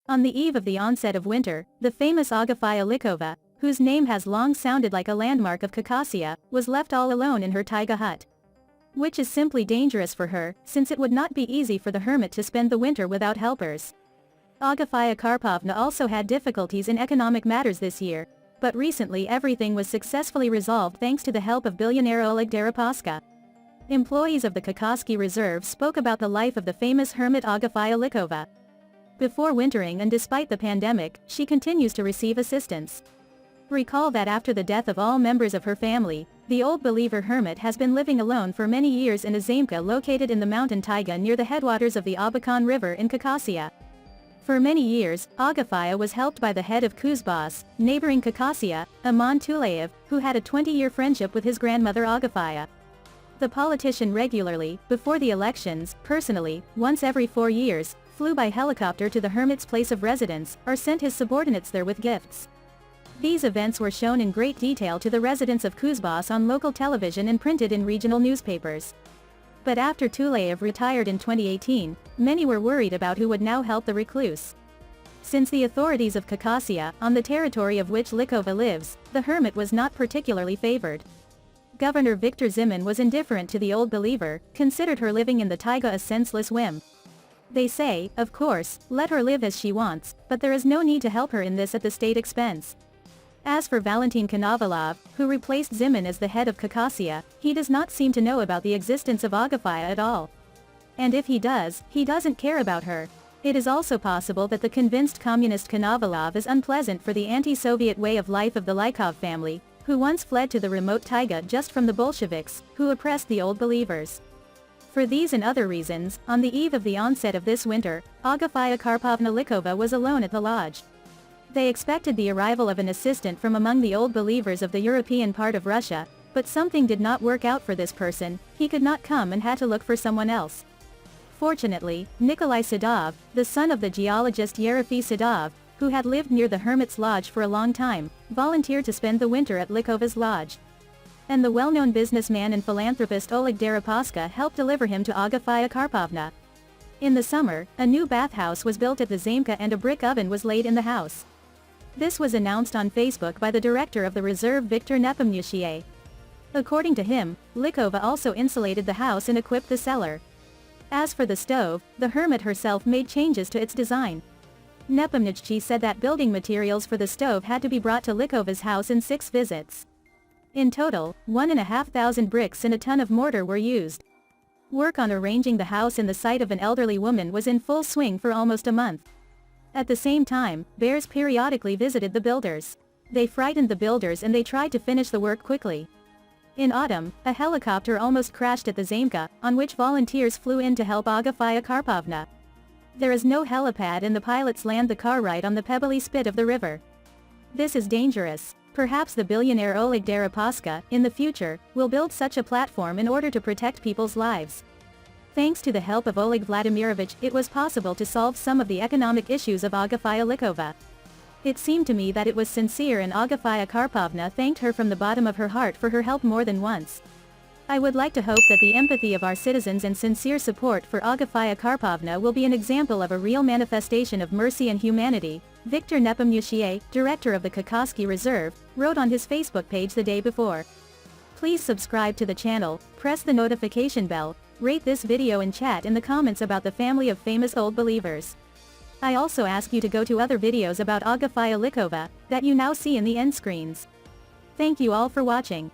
On the eve of the onset of winter, the famous Agafya Lykova, whose name has long sounded like a landmark of Caucasia, was left all alone in her taiga hut. Which is simply dangerous for her, since it would not be easy for the hermit to spend the winter without helpers. Agafia Karpovna also had difficulties in economic matters this year, but recently everything was successfully resolved thanks to the help of billionaire Oleg Deripaska. Employees of the Caucaski Reserve spoke about the life of the famous hermit Agafya Lykova. Before wintering and despite the pandemic, she continues to receive assistance. Recall that after the death of all members of her family, the Old Believer hermit has been living alone for many years in a zaimka located in the mountain taiga near the headwaters of the Abakan River in Caucasia. For many years, Agafia was helped by the head of Kuzbas, neighboring Caucasia, Aman Tuleyev, who had a 20-year friendship with his grandmother Agafia. The politician regularly, before the elections, personally, once every 4 years, flew by helicopter to the hermit's place of residence, or sent his subordinates there with gifts. These events were shown in great detail to the residents of Kuzbas on local television and printed in regional newspapers. But after Tuleyev retired in 2018, many were worried about who would now help the recluse. Since the authorities of Caucasia, on the territory of which Lykova lives, the hermit was not particularly favored. Governor Viktor Zimin was indifferent to the Old Believer, considered her living in the taiga a senseless whim. They say, of course, let her live as she wants, but there is no need to help her in this at the state expense. As for Valentin Konovalov, who replaced Zimin as the head of Caucasia, he does not seem to know about the existence of Agafia at all. And if he does, he doesn't care about her. It is also possible that the convinced communist Konovalov is unpleasant for the anti-Soviet way of life of the Lykov family, who once fled to the remote taiga just from the Bolsheviks, who oppressed the Old Believers. For these and other reasons, on the eve of the onset of this winter, Agafya Karpovna Lykova was alone at the lodge. They expected the arrival of an assistant from among the Old Believers of the European part of Russia, but something did not work out for this person, he could not come and had to look for someone else. Fortunately, Nikolai Sadov, the son of the geologist Yerofey Sadov, who had lived near the hermit's lodge for a long time, volunteered to spend the winter at Lykov's lodge. And the well-known businessman and philanthropist Oleg Deripaska helped deliver him to Agafya Karpovna. In the summer, a new bathhouse was built at the zaimka and a brick oven was laid in the house. This was announced on Facebook by the director of the reserve Viktor Nepomniachtchi. According to him, Lykova also insulated the house and equipped the cellar. As for the stove, the hermit herself made changes to its design. Nepomniachtchi said that building materials for the stove had to be brought to Lykova's house in 6 visits. In total, 1,500 bricks and a ton of mortar were used. Work on arranging the house in the site of an elderly woman was in full swing for almost a month. At the same time, bears periodically visited the builders. They frightened the builders and they tried to finish the work quickly. In autumn, a helicopter almost crashed at the zaimka, on which volunteers flew in to help Agafya Karpovna. There is no helipad and the pilots land the car right on the pebbly spit of the river. This is dangerous. Perhaps the billionaire Oleg Deripaska, in the future, will build such a platform in order to protect people's lives. Thanks to the help of Oleg Vladimirovich, it was possible to solve some of the economic issues of Agafya Lykova. It seemed to me that it was sincere and Agafya Karpovna thanked her from the bottom of her heart for her help more than once. I would like to hope that the empathy of our citizens and sincere support for Agafya Karpovna will be an example of a real manifestation of mercy and humanity, Viktor Nepomniachtchi, director of the Caucaski Reserve, wrote on his Facebook page the day before. Please subscribe to the channel, press the notification bell, rate this video and chat in the comments about the family of famous Old Believers. I also ask you to go to other videos about Agafya Lykova, that you now see in the end screens. Thank you all for watching.